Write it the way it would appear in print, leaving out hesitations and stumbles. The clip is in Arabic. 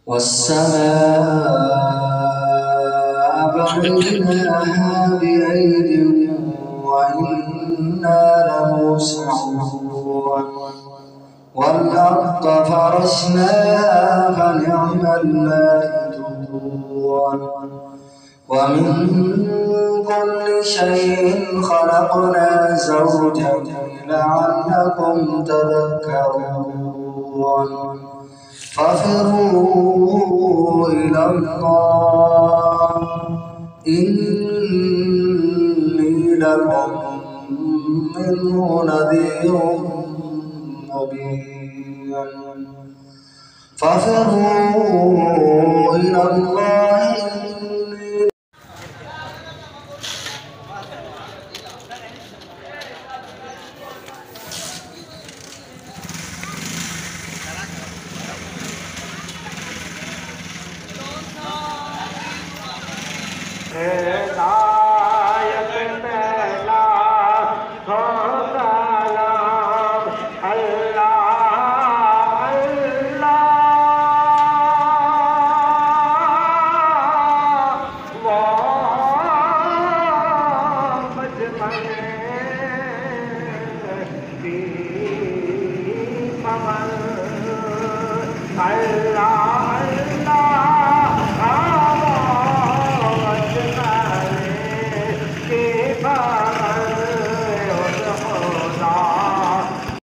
والسماء بنيناها بأيد وإنا لموسعون والأرض فرشناها فنعم الماهدون ومن كل شيء خلقنا زوجين لعلكم تذكرون ففروا إلى الله إني لكم منه نذير مبين ففروا إلى الله إني